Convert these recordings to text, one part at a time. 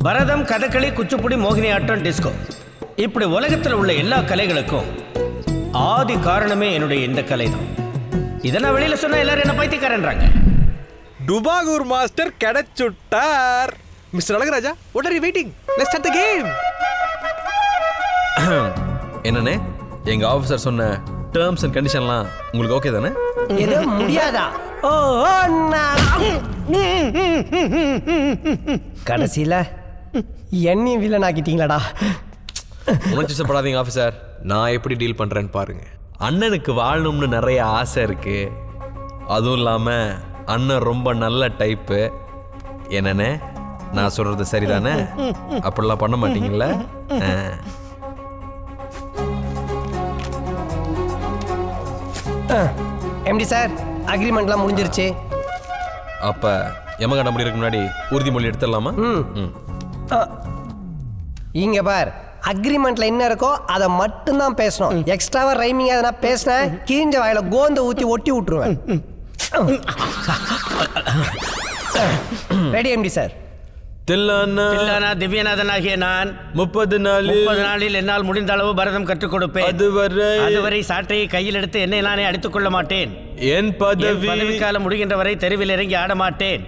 பரதம், கதகளி, குச்சிப்புடி, மோகினி ஆட்டம், டிஸ்கோ, இப்படி உலகத்தில் உள்ள எல்லா கலைகளுக்கும் ஆதி காரணமே என்னுடைய இந்த கலை தான். இதை நான் வெளியில சொன்னா எல்லாரும் என்ன பைத்தியக்காரன்றாங்க. டுபாகூர் மாஸ்டர் கிடைச்சுட்டார். Mister Alagaraja, what are you waiting? Let's start the game. என்னண்ணே, எங்க ஆபீசர் சொன்ன டேர்ம்ஸ் அண்ட் கண்டிஷன்லாம் உங்களுக்கு ஓகே தானே? எது முடியாதா? ஓ கடைசியில என்னையும் வில்லன் ஆக்கிட்டீங்களாடா. உணர்ச்சிப்படாதீங்க ஆஃபீஸர், நான் எப்படி டீல் பண்றேன்னு பாருங்க. அண்ணனுக்கு வாழணும்னு நிறைய ஆசை இருக்கு. அதுவும் இல்லாம அண்ணன் ரொம்ப நல்ல டைப்பு. என்னண்ணே, நான் சொல்றது சரிதானே? அப்படிலாம் பண்ண மாட்டீங்கல்ல? எம்டி சார், அக்ரிமெண்ட்லாம் முடிஞ்சிருச்சு. அப்ப யமகண்ட முடியறதுக்கு முன்னாடி உறுதிமொழி எடுத்துடலாமா? இங்க பார், அக்ரிமெண்ட்ல என்ன இருக்கோ அதை மட்டும்தான் பேசணும். எக்ஸ்ட்ராவா ரைமிங் எதனா பேசினேன், கீஞ்ச வாயில கோந்த ஊத்தி ஒட்டி விட்டுருவேன். Ready MD sir? தில்லானா திவ்யநாதனாகிய நான் 30 நாளில் என்னால் முடிந்த அளவு பரதம் கற்றுக் கொடுப்பேன். அதுவரை சாட்டையை கையில் எடுத்து என்னை நானே அடித்துக் கொள்ள மாட்டேன். என் பதவி காலம் முடிகின்ற வரை தெருவில் இறங்கி ஆட மாட்டேன்.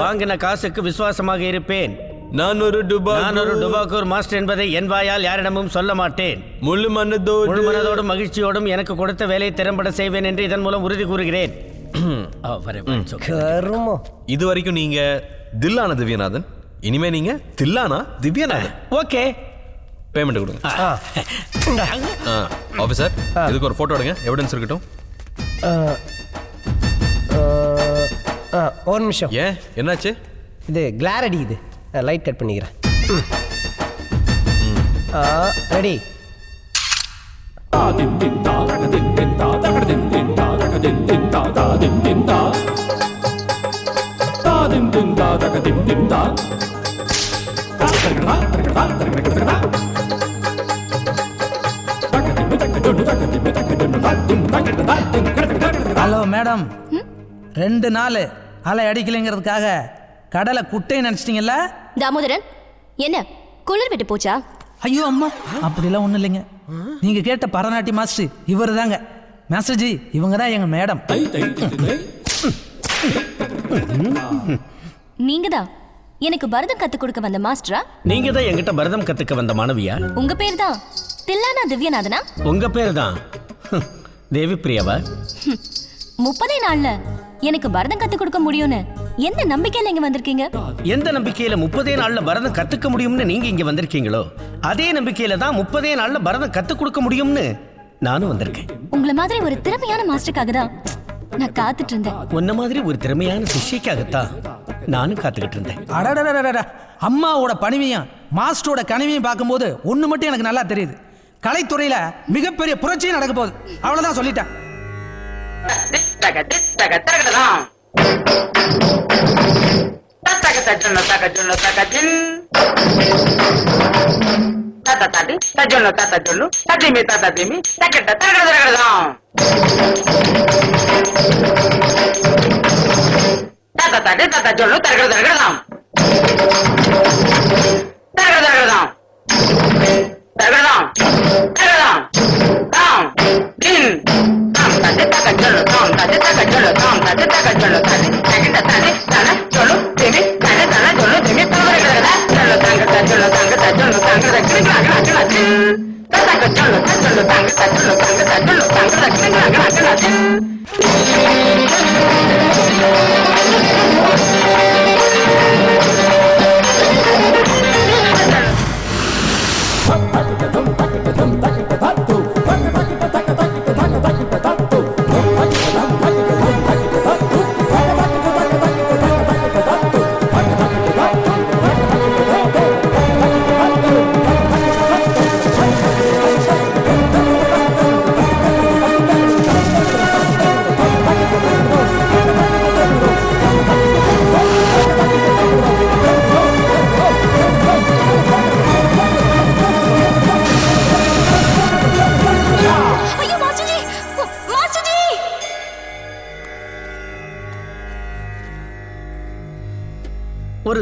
வாங்கின காசுக்கு விசுவாசமாக இருப்பேன். நான் ஒரு டுபாகூர் மாஸ்டர் என்பதை என் வாயால் யாரிடமும் சொல்ல மாட்டேன். முழு மனதோடும் மகிழ்ச்சியோடும் எனக்கு கொடுத்த வேலையை திறம்பட செய்வேன் என்று இதன் மூலம் உறுதி கூறுகிறேன். இது வரைக்கும் நீங்க தில்லானா திவ்யநாதன், இனிமே நீங்க தில்லானா திவ்யநாதன். ஓகே, பேமெண்ட் கொடுங்க. ஆஃபீஸர், இதுக்கு ஒரு போட்டோ எடுங்க, எவிடன்ஸ் இருக்கட்டும். ஒரு நிமிஷம். ஏன், என்னாச்சு? இது கிளார் அடிக்குது, லைட் கட் பண்ணிக்கிறேன். ரெடி? ஹலோ மேடம், 2 நாள் அலை அடிக்கலைங்கிறதுக்காக கடலை குட்டை நினைச்சிட்டீங்கல்ல? தாமோதரன், என்ன குளிர் விட்டு போச்சா? ஐயோ அம்மா, அப்படிலாம் ஒன்றும் இல்லைங்க. நீங்க கேட்ட பரநாட்டிய மாஸ்டர் இவர் தாங்க. மாஸ்டர்ஜி, இவங்க தான் எங்க மேடம். நீங்க தான் எனக்கு பரதம் கத்து கொடுக்க வந்த மாஸ்டரா? நீங்க தான் என்கிட்ட பரதம் கத்துக்க வந்த மாணவியா? உங்க பேர் தான் தில்லானா திவ்யநாதனா? உங்க பேர் தான் தேவி பிரியாவா? 30 நாள்ல எனக்கு பரதம் கத்து கொடுக்க முடியும்னு எந்த நம்பிக்கையில இங்க வந்திருக்கீங்க? எந்த நம்பிக்கையில 30 நாள்ல பரதம் கத்துக்க முடியும்னு நீங்க இங்க வந்திருக்கீங்களோ அதே நம்பிக்கையில தான் 30 நாள்ல பரதம் கத்து கொடுக்க முடியும்னு நானும் வந்திருக்கேன். உங்களை மாதிரி ஒரு திறமையான மாஸ்டருக்காக தான் நான் காத்துட்டு இருந்தேன். உன்ன மாதிரி ஒரு திறமையான சிஷ்யக்காகத்தான் நானும் காத்துக்கிட்டு இருந்தேன். அடடடடடா, அம்மாவோட பணிவையும் மாஸ்டரோட கனிவையும் பார்க்கும்போது ஒண்ணு மட்டும் எனக்கு நல்லா தெரியுது. கலைத்துறையில மிகப்பெரிய புரட்சியும் நடக்க போகுது. அவ்வளவுதான், சொல்லிட்டேன்.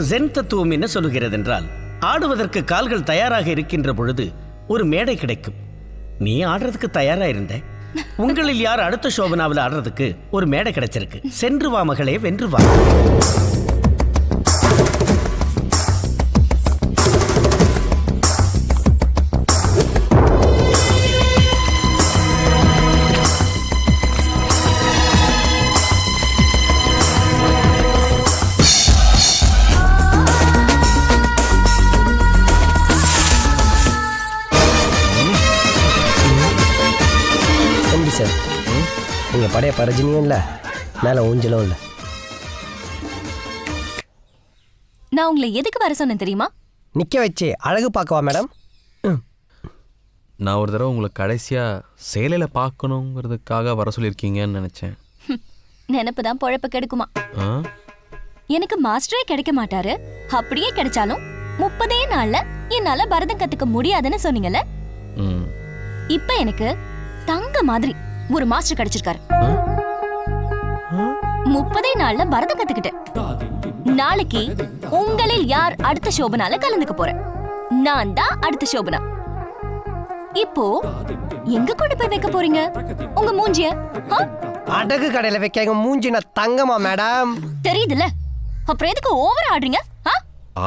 ஜென் தத்துவம் என்ன சொல்லுகிறது என்றால், ஆடுவதற்கு கால்கள் தயாராக இருக்கின்ற பொழுது ஒரு மேடை கிடைக்கும். நீ ஆடுறதுக்கு தயாரா இருந்த. உங்களில் யார் அடுத்த சோபனாவில் ஆடுறதுக்கு ஒரு மேடை கிடைச்சிருக்கு. சென்று வா மகளே, வென்று வா. தம்பி சார், நீங்க படைய பரஜினியும் இல்லை, மேலே ஊஞ்சலும் இல்லை. நான் உங்களை எதுக்கு வர சொன்னேன் தெரியுமா? நிற்க வச்சு அழகு பார்க்கவா மேடம்? நான் ஒரு தடவை உங்களை கடைசியாக சேலையில் பார்க்கணுங்கிறதுக்காக வர சொல்லியிருக்கீங்கன்னு நினச்சேன். நினப்பு தான் பொழப்பு கெடுக்குமா? ஆ எனக்கு மாஸ்டரே கிடைக்க மாட்டாரு. அப்படியே கிடைச்சாலும் 30 நாள்ல என்னால பரதம் கத்துக்க முடியாதுன்னு சொன்னீங்கல்ல. ம் இப்ப எனக்கு தங்க மாதிரி ஒரு மாஸ்டர் கிடைச்சிருக்காரு. 30 நாள்ல பரதம் கத்துக்கிட்டேன். நாளைக்கு உங்களில் யார் அடுத்த சோபனால கலந்துக்க போறேன். நான் தான் அடுத்த சோபனா. இப்போ எங்க கொண்டு போய் வைக்க போறீங்க உங்க மூஞ்சிய? அடகு கடையில வைக்க மூஞ்சின தங்கமா மேடம்? தெரியுதுல்ல, அப்புறம் எதுக்கு ஓவரா ஆடுறீங்க?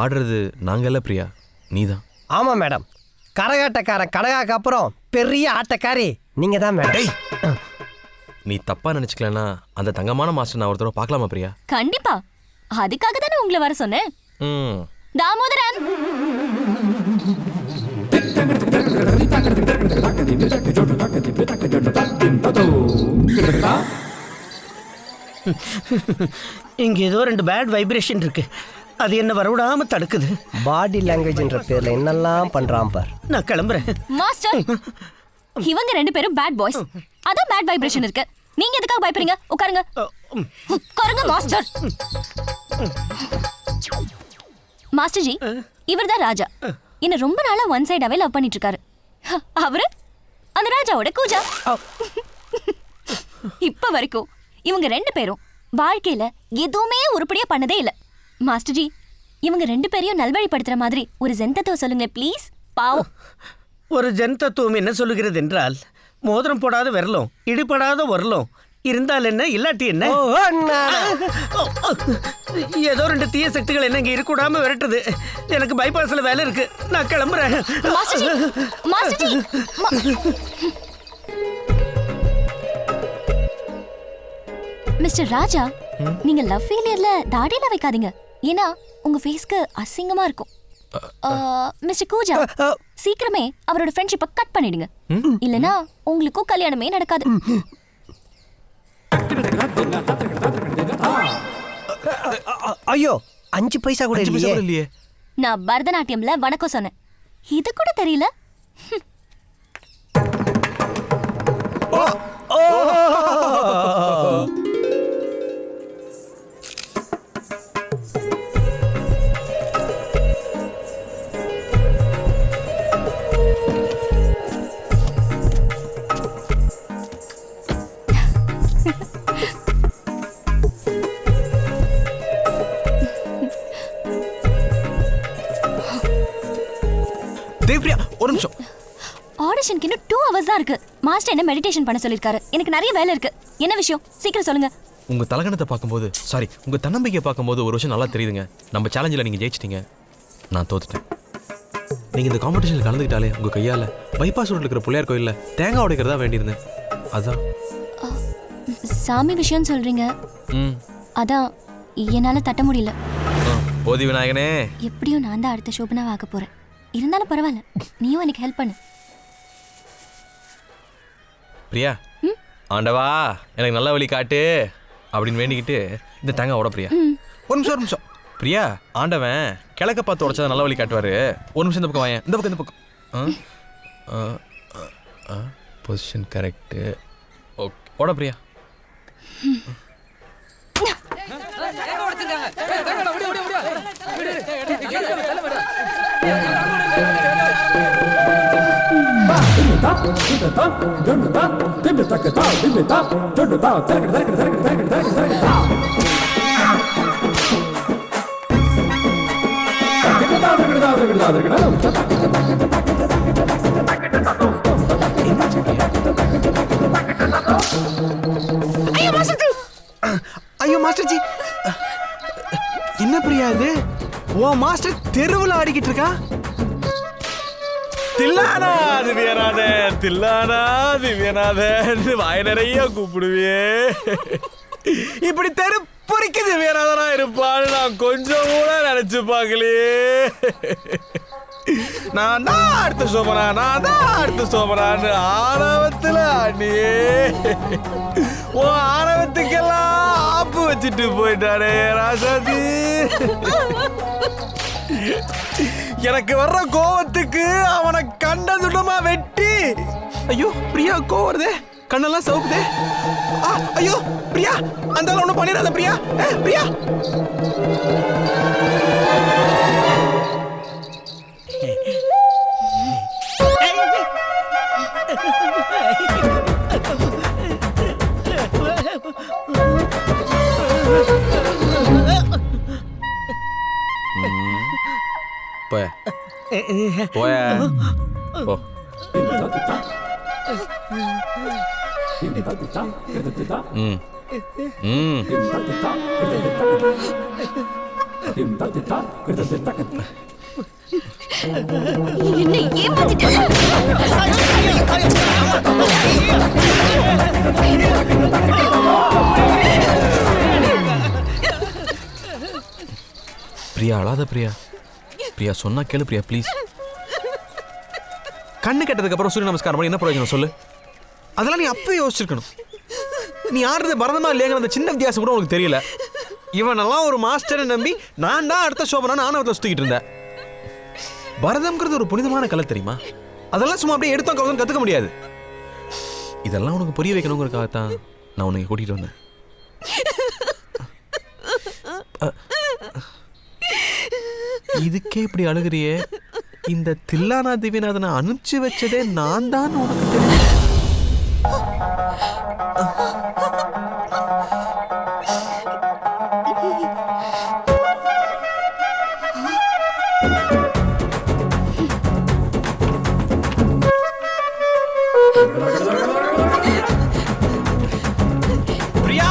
ஆடுறது நாங்கள்ல பிரியா, நீதான். ஆமா மேடம், கரகாட்டக்காரன் கடகாக்கு அப்புறம் பெரிய ஆட்டக்காரி நீங்க தான் மேடம். நீ தப்பாக நினச்சிக்கலன்னா அந்த தங்கமான மாஸ்டர் நான் ஒரு தடவை பார்க்கலாமா பிரியா? கண்டிப்பா, அதுக்காக தானே உங்களை வர சொன்னேன். ம் தாமோதரன், இங்க ஏதோ 2 பேட் வைப்ரேஷன் இருக்கு. அது என்ன வரவிடாம தடுக்குது. பாடி லாங்குவேஜ்ன்ற பேர்ல என்னெல்லாம் பண்றான் பார். நான் கிளம்புறேன். மாஸ்டர், இவங்க 2 பேரும் பேட் பாய்ஸ். அதான் பேட் வைப்ரேஷன் இருக்கு. நீங்க எதுக்காக பயப்படுறீங்க? உட்காருங்க. உட்காருங்க மாஸ்டர். மாஸ்டர் ஜி, இவர்தான் ராஜா. என்ன ரொம்ப நாளா ஒன் சைடாவே லவ் பண்ணிட்டு இருக்காரு. அவரு அந்த ராஜாவோட கூஜா. இப்ப வரைக்கும் இவங்க 2 பேரும் வாழ்க்கையில எதுவுமே உருப்படியா பண்ணதே இல்ல. மாஸ்டர் ஜி, இவங்க 2 பேரையும் நல்வழிப்படுத்துற மாதிரி ஒரு ஜென் தத்துவம் சொல்லுங்க ப்ளீஸ். பாவம். ஒரு ஜென் தத்துவம் என்ன சொல்லுகிறது என்றால், மோதிரம் போடாத விரலும் இடிபடாத உரலும் இருந்தால் என்ன, இல்லாட்டி என்ன. ஏதோ 2 தீய சக்திகள் என்ன இங்க இருக்கக்கூடாம விரட்டுது. எனக்கு பைபாஸ்ல வேலை இருக்கு. நான் கிளம்புறேன். Master ji, master ji. Mister Raja, நீங்க லவ் ஃபெயிலியர்ல தாடியில வைக்காதீங்க. ஏன்னா உங்க ஃபேஸ்க்கு அசிங்கமா இருக்கும். மிஸ்டர் கூஜா, சீக்கிரமே அவரோட ஃப்ரெண்ட்ஷிப்பை கட் பண்ணிடுங்க. இல்லனா உங்களுக்கும் கல்யாணமே நடக்காது. ஐயோ, 5 பைசா கூட இல்லையே. நான் பரதநாட்டியம்ல வணக்கம் சொன்னேன், இது கூட தெரியல. தேவ்பிரியா, ஒரு நிமிஷம். ஆடிஷனுக்கு இன்னும் 2 hours தான் இருக்கு. மாஸ்டர் என்ன மெடிடேஷன் பண்ண சொல்லிருக்காரு. எனக்கு நிறைய வேலை இருக்கு. என்ன விஷயம் சீக்கிரம் சொல்லுங்க. உங்க தலகணத்தை பார்க்கும்போது, சாரி, உங்க தன்னம்பிக்கையை பார்க்கும்போது ஒரு விஷயம் நல்லா தெரியுதுங்க. நம்ம சேலஞ்சில் நீங்க ஜெயிச்சிட்டீங்க, நான் தோத்துட்டேன். நீங்க இந்த காம்படிஷனில் கலந்துக்கிட்டாலே உங்க கையால பைபாஸ் ரோட்ல இருக்கிற பிள்ளையார் கோயில்ல தேங்காய் உடைக்கிறதா வேண்டியிருந்தேன். அதான் சாமி விஷயம் சொல்றீங்க. அதான் என்னால தட்ட முடியல. போதி விநாயகனே, எப்படியும் நான் தான் அடுத்த சோபனாவை ஆக போறேன். இருந்தாலும் பரவாயில்ல, நீயும் எனக்கு ஹெல்ப் பண்ணு. பிரியா, ஆண்டவா எனக்கு நல்ல வழி காட்டு அப்படின்னு வேண்டிக்கிட்டு இந்த தேங்காய் உட. பிரியா, ஒரு நிமிஷம். பிரியா, ஆண்டவன் கிழக்க பார்த்து உடைச்சா நல்ல வழி காட்டுவாரு. ஒரு நிமிஷம் இந்த பக்கம் வாயேன். இந்த பக்கம். Position correct. ஓகே, உட பிரியா. ஐயோ மாஸ்டர் ஜி, என்ன பிரியா இது? ஓ மாஸ்டர் தெருவில் ஆடிக்கிட்டு இருக்கா? தில்லானா திவ்யநாத, தில்லானா திவ்யநாத வாய் நிறைய கூப்பிடுவியே. இப்படி தெரு பொறிக்க திவ்யநாதனா இருப்பான்னு நான் கொஞ்சம் கூட நினைச்சு பார்க்கலையே. நான் தான் அடுத்த சோமனா, நான் தான் அடுத்த சோமனான்னு ஆணவத்துல ஆண்டியே. ஓ ஆணவத்துக்கெல்லாம் ஆப்பு வச்சுட்டு போயிட்டானே ராசாதி. எனக்கு வர்ற கோவத்துக்கு அவனை கண்ட துண்டமா வெட்டி. ஐயோ பிரியா கோவம் வருதே, கண்ணெல்லாம் சவுக்குதே. ஐயோ பிரியா, அந்த ஒன்றும் பண்ணிடாத பிரியா. பிரியா போய போய போ. என்னை ஏமாத்திட்டேன். பிரியா அழாத பிரியா. பிரியா சொன்னா கேளு பிரியா ப்ளீஸ். கண்ணு கெட்டதுக்கு அப்புறம் சூரிய நமஸ்காரம் பண்ணி என்ன பிரயோஜனம் சொல்லு? அதெல்லாம் நீ அப்பவே யோசிச்சிருக்கணும். நீ ஆடுறது பரதமா இல்லையாங்கிற அந்த சின்ன வித்தியாசம் கூட உனக்கு தெரியல. இவனெல்லாம் ஒரு மாஸ்டரை நம்பி நான் தான் அடுத்த சோபனான்னு ஆணவத்தை சுத்திக்கிட்டு இருந்தேன். பரதம்ங்கிறது ஒரு புனிதமான கலை தெரியுமா? அதெல்லாம் சும்மா அப்படியே எடுத்தோம் கவுதம் கத்துக்க முடியாது. இதெல்லாம் உனக்கு புரிய வைக்கணுங்கிறதுக்காகத்தான் நான் உனக்கு கூட்டிட்டு வந்தேன். இதுக்கே இப்படி அழுகிறியே? இந்த தில்லானா திவ்யநாதனை அனுப்பிச்சு வச்சதே நான் தான் உனக்கு தெரியும். பிரியா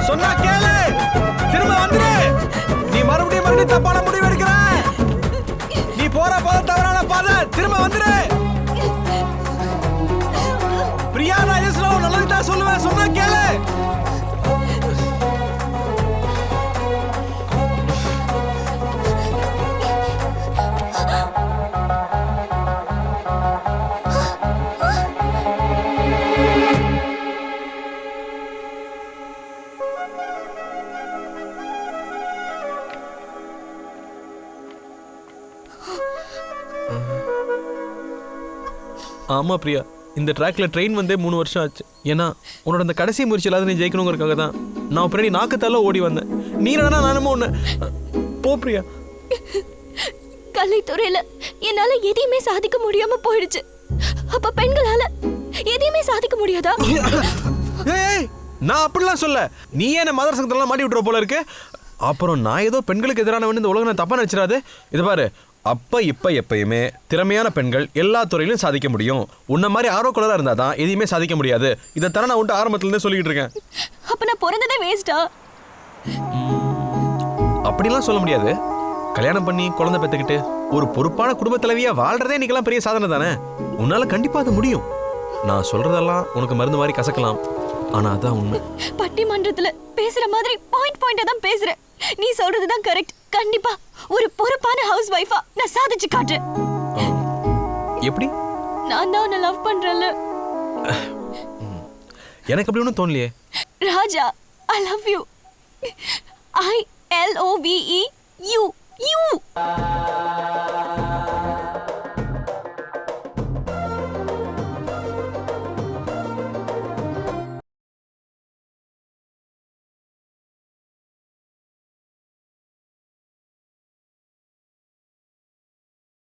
சொன்னா கேளு, திரும்ப வந்துரு. நீ மறுபடியும் தப்பான முடிவு எடுக்கிற. நீ போற பாதை தவறான பாதை, திரும்ப வந்துரு. பிரியா நான் நல்லதுக்கு தான் சொல்லுவேன், சொன்னா கேளு. ஆமா பிரியா, இந்த ட்ராக்ல ட்ரெயின் வந்தே 3 வருஷம் ஆச்சு. ஏன்னா உன்னோட அந்த கடைசி முயற்சி இல்லாத நீ ஜெயிக்கணுங்கிறதுக்காக தான் நான் பின்னாடி நாக்கத்தால ஓடி வந்தேன். நீ என்னடா நானும் ஒண்ணு. போ பிரியா. கலைத்துறையில என்னால எதையுமே சாதிக்க முடியாம போயிடுச்சு. அப்ப பெண்களால எதையுமே சாதிக்க முடியாதா? ஏய் நான் அப்படிலாம் சொல்ல. நீ என்ன மதர் சங்கத்தெல்லாம் மாட்டி விட்டுற போல இருக்கு. அப்புறம் நான் ஏதோ பெண்களுக்கு எதிரானவன் இந்த உலகம் தப்பா நினைச்சிடாது. இது பாரு, அப்ப இப்ப எப்பயுமே திறமையான பெண்கள் எல்லா துறையிலும் சாதிக்க முடியும். உன்ன மாதிரி ஆர்வக்குள்ளரா இருந்தாதான் எதையுமே சாதிக்க முடியாது. இதைத்தானே நான் உன்ட்டு ஆரம்பத்துல இருந்தே சொல்லிட்டு இருக்கேன். அப்ப நான் பிறந்ததே வேஸ்டா? அப்படிலாம் சொல்ல முடியாது. கல்யாணம் பண்ணி குழந்தை பெற்றுக்கிட்டு ஒரு பொறுப்பான குடும்ப தலைவியா வாழ்றதே இன்னைக்கெல்லாம் பெரிய சாதனை தானே. உன்னால கண்டிப்பா அது முடியும். நான் சொல்றதெல்லாம் உனக்கு மருந்து மாதிரி கசக்கலாம், ஆனா அதான் உண்மை. பட்டிமன்றத்துல பேசுற மாதிரி பாயிண்டா தான் பேசுறேன். நீ சொல்றதுதான் கரெக்ட். கண்டிப்பா ஒரு பொறுப்பான ஹவுஸ் வைஃபா நான் சாதிச்சு காட்டுறேன். எப்படி? நான் தான் உன்னை லவ் பண்றேன்ல. எனக்கு அப்படி ஒன்றும் தோணலையே. ராஜா, I love you. I LOVE you.